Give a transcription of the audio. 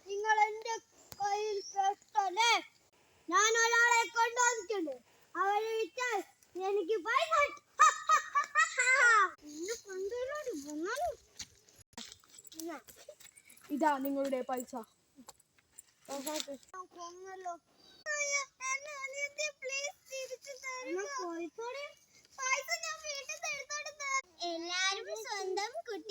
നിങ്ങൾ എന്റെ കയ്യിൽ പെട്ടല്ലേ? ഞാൻ ഒരാളെ കൊണ്ടുവന്നിട്ടുണ്ട്. അവരെ വിറ്റാൽ എനിക്ക് പൈസ ഇതാ നിങ്ങളുടെ പൈസ. എല്ലാരും സ്വന്തം കുട്ടി